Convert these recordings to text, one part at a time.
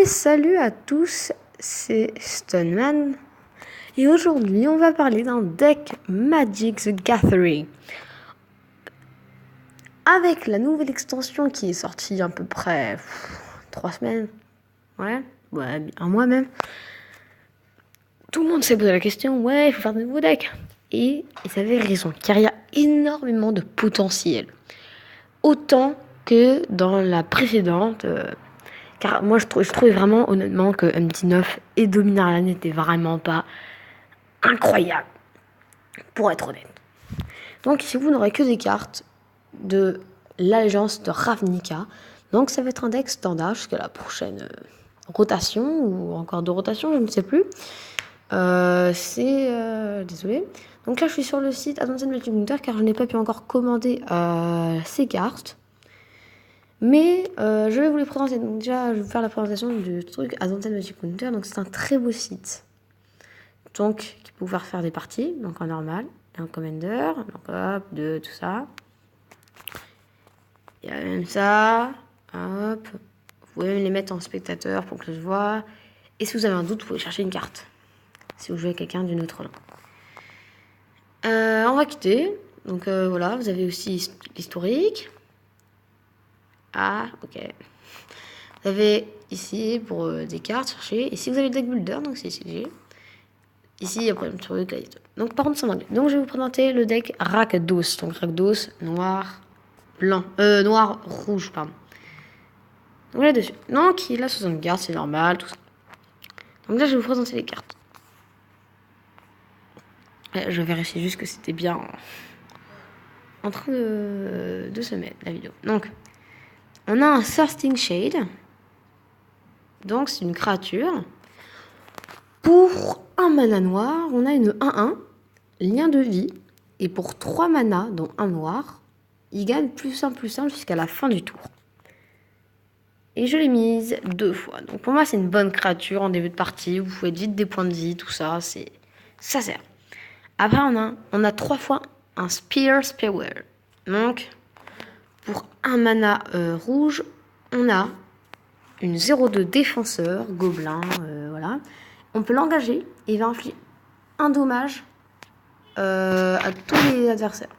Salut à tous, c'est Stoneman et aujourd'hui on va parler d'un deck Magic the Gathering avec la nouvelle extension qui est sortie à peu près 3 semaines, ouais, un mois même. Tout le monde s'est posé la question, ouais, il faut faire de nouveaux decks. Et ils avaient raison, car il y a énormément de potentiel. Autant que dans la précédente. Car moi, je trouvais vraiment, honnêtement, que MD9 et Dominaria n'étaient vraiment pas incroyables, pour être honnête. Donc ici, vous n'aurez que des cartes de l'allégeance de Ravnica. Donc ça va être un deck standard jusqu'à la prochaine rotation, ou encore de rotation, je ne sais plus. Désolé. Donc là, je suis sur le site Advanced Magic Counter, car je n'ai pas pu encore commander ces cartes. Mais je vais vous les présenter. Donc déjà, je vais vous faire la présentation du truc Advanced Magic Counter. Donc c'est un très beau site. Donc, qui peut vous faire des parties. Donc en normal, et en commander. Donc hop, tout ça. Il y a même ça. Hop. Vous pouvez même les mettre en spectateur pour que je vois. Et si vous avez un doute, vous pouvez chercher une carte. Si vous jouez avec quelqu'un d'une autre langue. On va quitter. Donc voilà, vous avez aussi l'historique. Ah, ok. Vous avez ici pour des cartes, chercher. Ici, vous avez le deck builder, donc c'est ici que j'ai. Ici, il y a problème sur le clavier. Donc, par contre, c'est en anglais. Donc, je vais vous présenter le deck Rakdos. Donc, Rakdos, noir, blanc. Noir, rouge, pardon. Donc, là-dessus. Donc, il a 60 cartes, c'est normal, tout ça. Donc, là, je vais vous présenter les cartes. Je vérifie juste que c'était bien en train de se mettre, la vidéo. Donc, on a un Thirsting Shade. Donc, c'est une créature. Pour un mana noir, on a une 1-1, lien de vie. Et pour 3 manas, dont un noir, il gagne +1/+1 jusqu'à la fin du tour. Et je l'ai mise 2 fois. Donc pour moi, c'est une bonne créature en début de partie. Vous pouvez vite des points de vie, tout ça. Ça sert. Après, on a 3 fois un Spearwear. Donc, pour un mana rouge, on a une 0-2 défenseur, gobelin, voilà. On peut l'engager et il va infliger un dommage à tous les adversaires.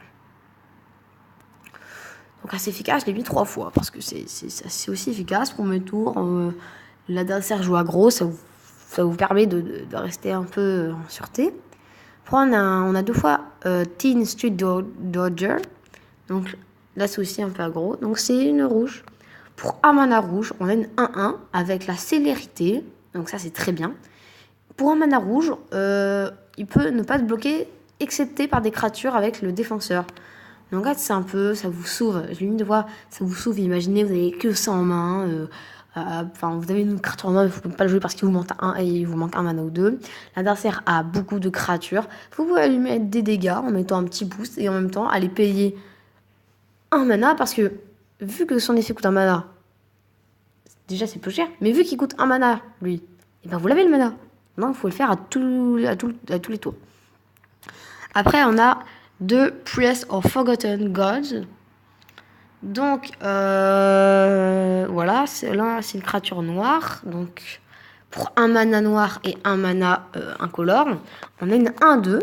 Donc assez efficace, je l'ai mis 3 fois parce que c'est aussi efficace. Pour mes tours, l'adversaire joue aggro, ça vous permet de rester un peu en sûreté. Après, on a 2 fois Teen Street Dodger. Donc là, c'est aussi un peu aggro. Donc c'est une rouge. Pour un mana rouge, on a une 1-1 avec la célérité. Donc ça, c'est très bien. Pour un mana rouge, il peut ne pas se bloquer, excepté par des créatures avec le défenseur. Donc là, c'est un peu, ça vous sauve. Je lui ai mis 2 fois, ça vous sauve. Imaginez, vous avez que ça en main. Vous avez une créature en main, mais vous ne pouvez pas le jouer parce qu'il vous manque un mana ou 2. L'adversaire a beaucoup de créatures. Vous pouvez lui mettre des dégâts en mettant un petit boost et en même temps aller payer un mana parce que vu que son effet coûte un mana, déjà c'est peu cher, mais vu qu'il coûte un mana, lui, et ben vous l'avez le mana. Donc il faut le faire à tous les tours. Après, on a 2 Press of Forgotten Gods. Donc, voilà, là, c'est une créature noire. Donc, pour un mana noir et un mana incolore, on a une 1-2.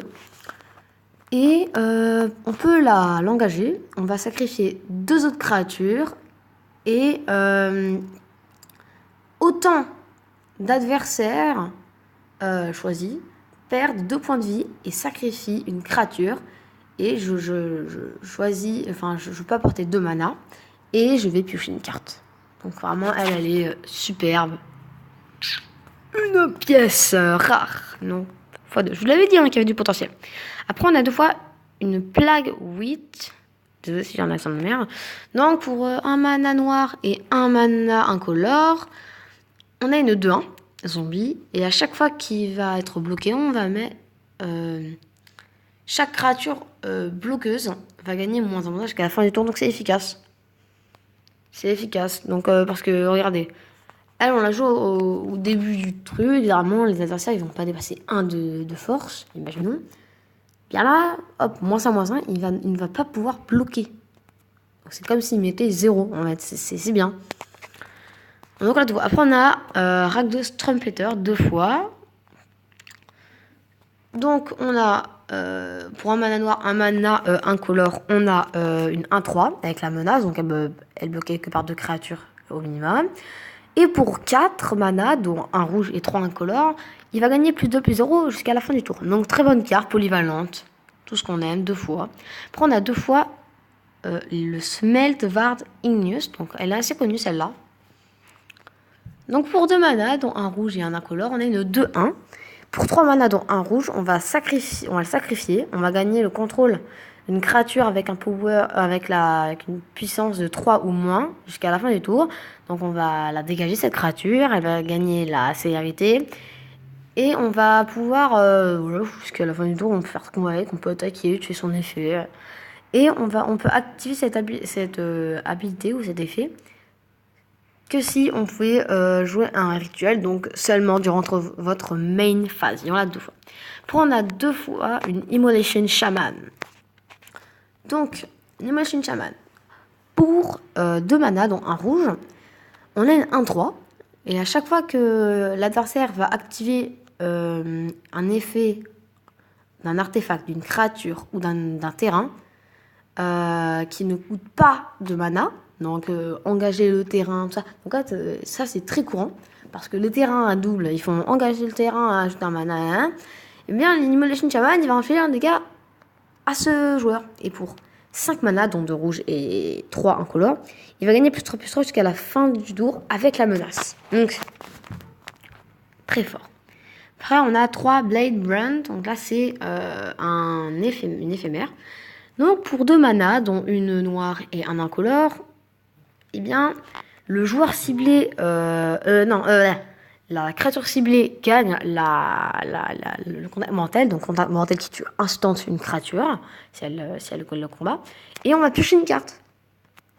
Et on peut l'engager. On va sacrifier 2 autres créatures. Et autant d'adversaires choisis perdent 2 points de vie et sacrifient une créature. Et je choisis, je peux apporter 2 mana et je vais piocher une carte. Donc vraiment, elle est superbe. Une pièce rare, non, x2. Je vous l'avais dit qu'il y avait du potentiel. Après, on a 2 fois une Plague Witch. Désolé si j'ai un accent de merde. Donc pour un mana noir et un mana incolore, on a une 2-1 zombie. Et à chaque fois qu'il va être bloqué, on va mettre... chaque créature bloqueuse va gagner -1 jusqu'à la fin du tour, donc c'est efficace. C'est efficace, donc parce que regardez, elle on la joue au début du truc, généralement les adversaires ils vont pas dépasser 1 de force, imaginons. Bien là, hop, -1, il ne va pas pouvoir bloquer. Donc c'est comme s'il mettait 0 en fait, c'est bien. Donc là, après, on a Rakdos Trumpeter 2 fois. Donc, on a pour un mana noir, un mana incolore, on a une 1-3 avec la menace. Donc, elle bloque quelque part 2 créatures au minimum. Et pour 4 mana, dont un rouge et 3 incolores, il va gagner +2/+0 jusqu'à la fin du tour. Donc, très bonne carte, polyvalente. Tout ce qu'on aime, 2 fois. Après, on a 2 fois le Smeltvard Igneous. Donc, elle est assez connue, celle-là. Donc, pour 2 mana, dont un rouge et un incolore, on a une 2-1. Pour 3 mana, dont un rouge, on va le sacrifier. On va gagner le contrôle d'une créature avec un power, avec une puissance de 3 ou moins jusqu'à la fin du tour. Donc on va la dégager, cette créature. Elle va gagner la célérité. Et on va pouvoir, jusqu'à la fin du tour, on peut faire ce qu'on va avec. On peut attaquer, tuer son effet. Et on peut activer cette habilité ou cet effet que si on pouvait jouer un rituel, donc seulement durant votre main phase. Il y en a 2 fois. Après, on a 2 fois une Immolation Shaman. Donc, une Immolation Shaman. Pour 2 mana, dont un rouge, on a une 1-3. Et à chaque fois que l'adversaire va activer un effet d'un artefact, d'une créature ou d'un terrain qui ne coûte pas de mana, donc engager le terrain, tout ça. Donc là, ça c'est très courant parce que les terrains à double, ils font engager le terrain, ajouter un mana. Et bien l'Immolation Shaman, il va enfiler un dégât à ce joueur. Et pour 5 mana, dont 2 rouges et 3 incolores, il va gagner +3/+3 jusqu'à la fin du tour avec la menace. Donc très fort. Après, on a 3 Blade Brand. Donc là, c'est une éphémère. Donc pour 2 mana, dont une noire et un incolore, eh bien, le joueur ciblé... la créature ciblée gagne le contact mortel. Donc contact mortel qui tue instant une créature, si elle colle le combat. Et on va piocher une carte.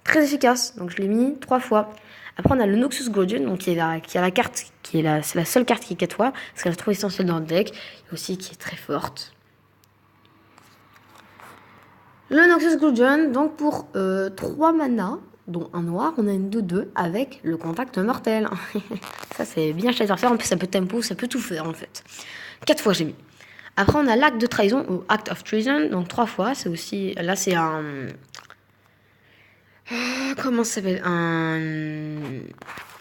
Très efficace. Donc je l'ai mis 3 fois. Après, on a le Noxus Guardian, donc qui a la carte, c'est la seule carte qui est 4 fois, parce qu'elle est trop essentielle dans le deck, et aussi qui est très forte. Le Noxus Guardian, donc pour 3 mana, dont un noir, on a une 2-2 avec le contact mortel. Ça, c'est bien chez l'adversaire. En plus, ça peut tempo, ça peut tout faire en fait. 4 fois, j'ai mis. Après, on a l'acte de trahison ou Act of Treason, donc 3 fois. C'est aussi. Là, c'est un. Comment ça s'appelle un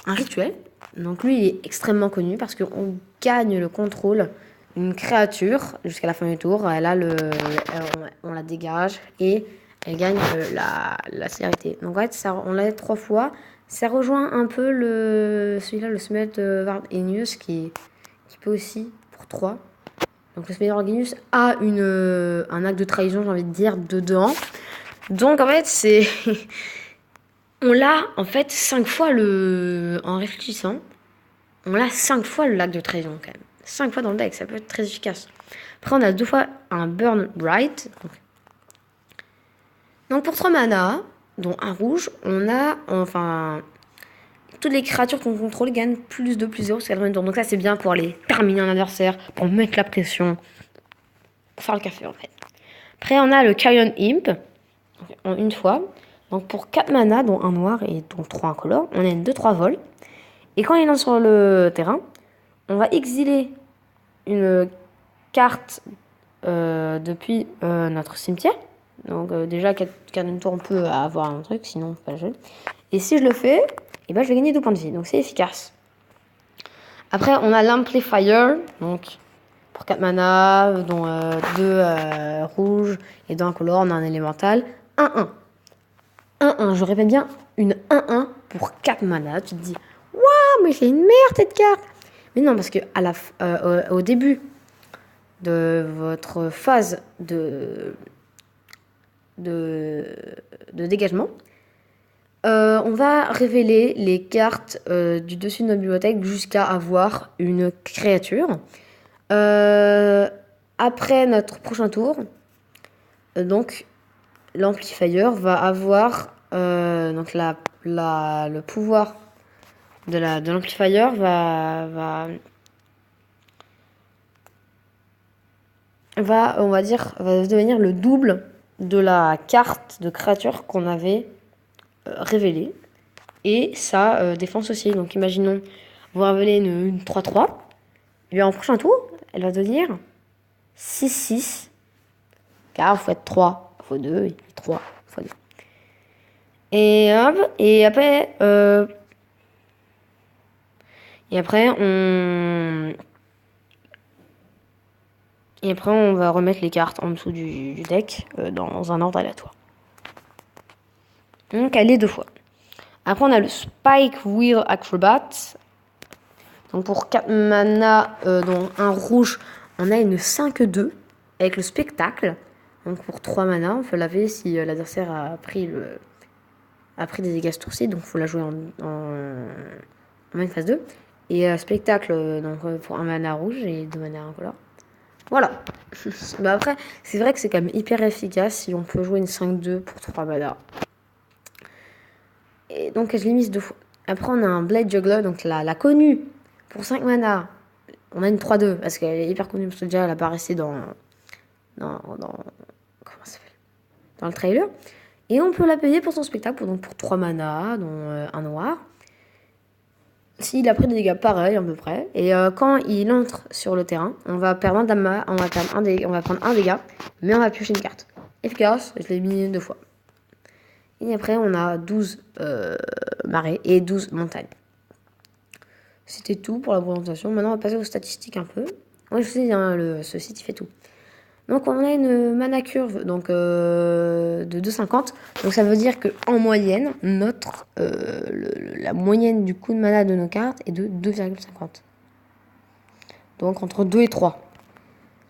rituel. Donc, lui, il est extrêmement connu parce qu'on gagne le contrôle d'une créature jusqu'à la fin du tour. Elle a on la dégage et elle gagne la célérité. Donc, en fait, on l'a 3 fois. Ça rejoint un peu celui-là, le Smeltvard Igneous, qui peut aussi pour 3. Donc, le Smeltvard Igneous a un acte de trahison, j'ai envie de dire, dedans. Donc, en fait, c'est. On l'a, en fait, 5 fois en réfléchissant, on l'a 5 fois le lac de trahison, quand même. 5 fois dans le deck, ça peut être très efficace. Après, on a 2 fois un Burn Bright. Donc pour 3 mana, dont un rouge, on a, toutes les créatures qu'on contrôle gagnent +2/+0 jusqu'à la fin du tour. Donc ça, c'est bien pour aller terminer un adversaire, pour mettre la pression, pour faire le café, en fait. Après, on a le Carrion Imp, en une fois. Donc pour 4 mana, dont un noir et dont 3 incolores, on a une 2-3 vols. Et quand il est sur le terrain, on va exiler une carte depuis notre cimetière. Donc déjà, 4 tours, on peut avoir un truc, sinon pas le jeu. Et si je le fais, eh ben, je vais gagner 2 points de vie. Donc c'est efficace. Après, on a l'Amplifier. Donc pour 4 mana, dont 2 rouges et 2 incolores, on a un élémental. 1-1. 1-1, je répète bien, une 1-1 pour 4 mana. Tu te dis, waouh, mais c'est une merde cette carte. Mais non, parce que au début de votre phase de dégagement, on va révéler les cartes du dessus de notre bibliothèque jusqu'à avoir une créature. Après notre prochain tour, donc l'amplifier va avoir donc le pouvoir de l'amplifier va on va dire va devenir le double de la carte de créature qu'on avait révélée. et sa défense aussi. Donc imaginons, vous révélez une 3-3. Et bien en prochain tour, elle va devenir 6-6. Car vous faites 3 x 2 et 3 x 2. Et hop, et après on va remettre les cartes en dessous du deck dans un ordre aléatoire. Donc elle est 2 fois. Après on a le Spike Wheel Acrobat. Donc pour 4 mana, dont un rouge, on a une 5-2 avec le spectacle. Donc pour 3 mana, on peut laver si l'adversaire a pris des dégâts ce tour-ci. Donc il faut la jouer en main phase 2. Et spectacle, donc pour 1 mana rouge et 2 mana incolore. Voilà. Bah après, c'est vrai que c'est quand même hyper efficace si on peut jouer une 5-2 pour 3 mana. Et donc je l'ai mise 2 fois. Après on a un Blade Juggler, donc la connue. Pour 5 mana, on a une 3-2 parce qu'elle est hyper connue parce que déjà elle apparaissait dans comment ça s'appelle, dans le trailer. Et on peut la payer pour son spectacle, donc pour 3 mana, dont un noir. S'il a pris des dégâts pareils à peu près. Et quand il entre sur le terrain, on va perdre un dama, on va prendre un dégât, mais on va piocher une carte. Efficace, je l'ai mis 2 fois. Et après on a 12 marais et 12 montagnes. C'était tout pour la présentation. Maintenant, on va passer aux statistiques un peu. Oui, je sais, hein, ce site, il fait tout. Donc, on a une mana curve donc, de 2,50. Donc, ça veut dire qu'en moyenne, la moyenne du coût de mana de nos cartes est de 2,50. Donc, entre 2 et 3.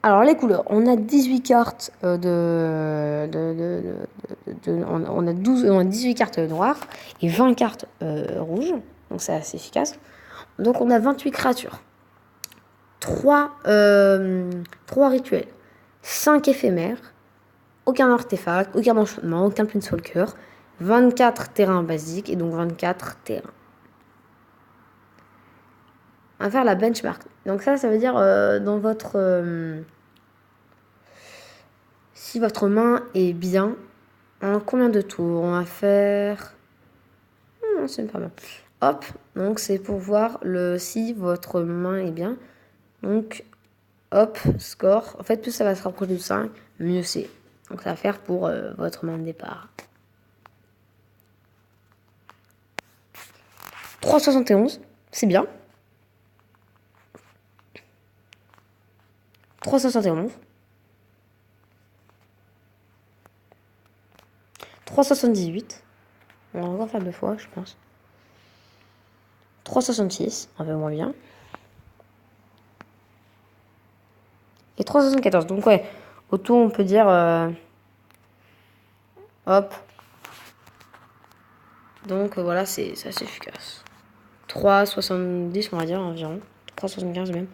Alors, les couleurs. On a 18 cartes on a 18 cartes noires et 20 cartes rouges. Donc, c'est assez efficace. Donc on a 28 créatures, 3 rituels, 5 éphémères, aucun artefact, aucun enchantement, aucun planeswalker, 24 terrains basiques et donc 24 terrains. On va faire la benchmark. Donc ça veut dire dans votre... si votre main est bien, en combien de tours on va faire... c'est pas mal. Hop, donc c'est pour voir si votre main est bien. Donc, hop, score. En fait, plus ça va se rapprocher de 5, mieux c'est. Donc, ça va faire pour votre main de départ. 3,71, c'est bien. 3,71. 3,78. On va encore faire 2 fois, je pense. 3,66, un peu moins bien. Et 3,74. Donc ouais, autour on peut dire... hop. Donc voilà, c'est assez efficace. 3,70 on va dire environ. 3,75 même.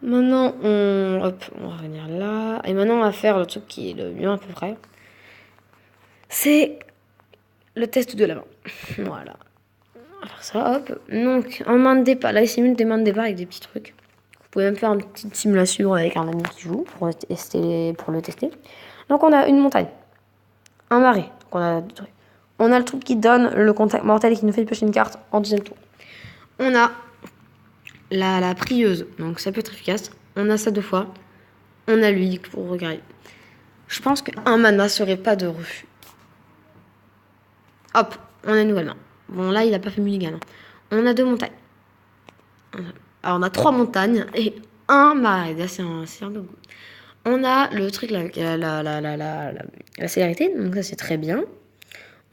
Maintenant, on va revenir là. Et maintenant, on va faire le truc qui est le mieux à peu près. C'est le test de la main. Voilà. Alors ça, hop. Donc, en main de départ. Là, il simule des mains de départ avec des petits trucs. Vous pouvez même faire une petite simulation avec un ami qui joue pour le tester. Donc, on a une montagne. Un marais. On a le truc qui donne le contact mortel et qui nous fait piocher une carte en deuxième tour. On a la prieuse. Donc, ça peut être efficace. On a ça 2 fois. On a lui pour regarder. Je pense qu'un mana serait pas de refus. Hop, on a une nouvelle main. Bon, là, il a pas fait mulligan. On a 2 montagnes. Alors, on a 3 montagnes et un marais. Là, c'est un peu goût. On a le truc, la célérité. Donc, ça, c'est très bien.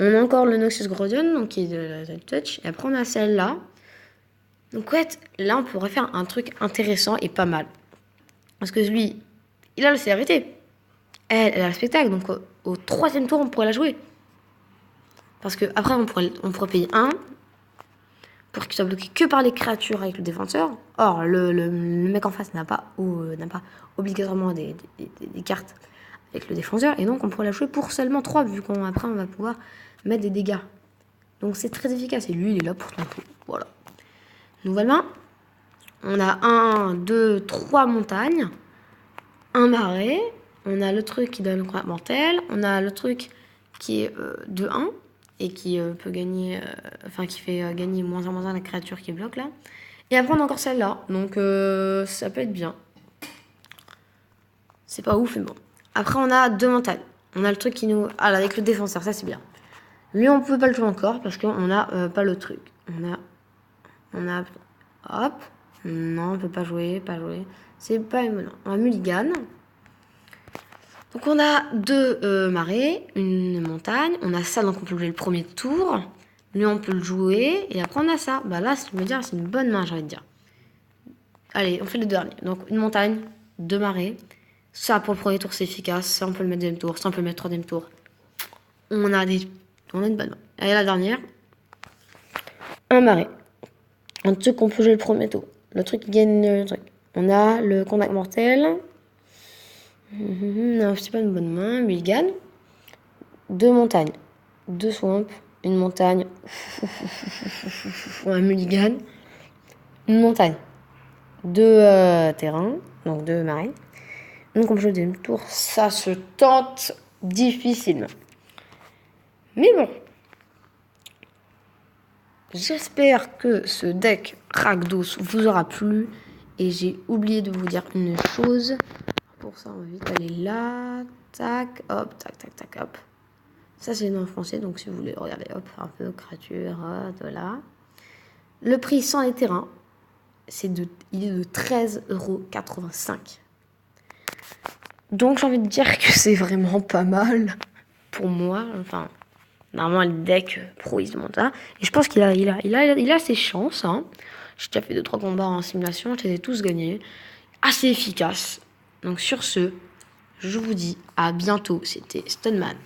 On a encore le Noxus Groudon, donc qui est de la touch. Et après, on a celle-là. Donc, ouais, là, on pourrait faire un truc intéressant et pas mal. Parce que lui, il a la célérité. Elle a le spectacle. Donc, au 3e tour, on pourrait la jouer. Parce que après on pourrait payer 1 pour qu'il soit bloqué que par les créatures avec le défenseur. Or, le mec en face n'a pas obligatoirement des cartes avec le défenseur. Et donc, on pourrait la jouer pour seulement 3, vu qu'après, on va pouvoir mettre des dégâts. Donc, c'est très efficace. Et lui, il est là pour ton coup. Voilà. Nouvelle main. On a 1, 2, 3 montagnes. Un marais. On a le truc qui donne le combat mortel. On a le truc qui est de 1. et qui peut gagner, enfin qui fait gagner -1/-1 la créature qui bloque là. Et après on a encore celle-là, donc ça peut être bien. C'est pas ouf mais bon. Après on a 2 montagnes. On a le truc qui nous... Ah là, avec le défenseur, ça c'est bien. Lui on peut pas le jouer encore parce qu'on a pas le truc. On a... Hop. Non, on peut pas jouer, pas jouer. C'est pas... Non. On a mulligan. Donc on a 2 marées, une montagne. On a ça, donc on peut jouer le premier tour. Lui, on peut le jouer. Et après, on a ça. Bah là, je veux dire, c'est une bonne main, j'ai envie de dire. Allez, on fait le dernier. Donc une montagne, 2 marées. Ça, pour le premier tour, c'est efficace. Ça, on peut le mettre deuxième tour. Ça, on peut le mettre troisième tour. On a une bonne main. Allez, la dernière. Un marais. Un truc qu'on peut jouer le premier tour. Le truc qui gagne le truc. On a le contact mortel. Non, c'est pas une bonne main. Mulligan. 2 montagnes. 2 swamps. Une montagne. Un mulligan. Une montagne. 2 terrains. Donc 2 marais. Donc on peut jouer le deuxième tour. Ça se tente difficilement. Mais bon. J'espère que ce deck Rakdos vous aura plu. Et j'ai oublié de vous dire une chose. Pour ça, on va vite aller là. Tac, hop, tac, tac, tac, hop. Ça, c'est en français. Donc, si vous voulez regarder, hop, un peu créature, voilà. Le prix sans les terrains, il est de 13,85 €. Donc, j'ai envie de dire que c'est vraiment pas mal pour moi. Enfin, normalement, le deck pro, il se demande ça. Et je pense qu'il a ses chances. Hein. J'ai déjà fait 2-3 combats en simulation. Je les ai tous gagnés. Assez efficace. Donc, sur ce, je vous dis à bientôt. C'était Stoneman.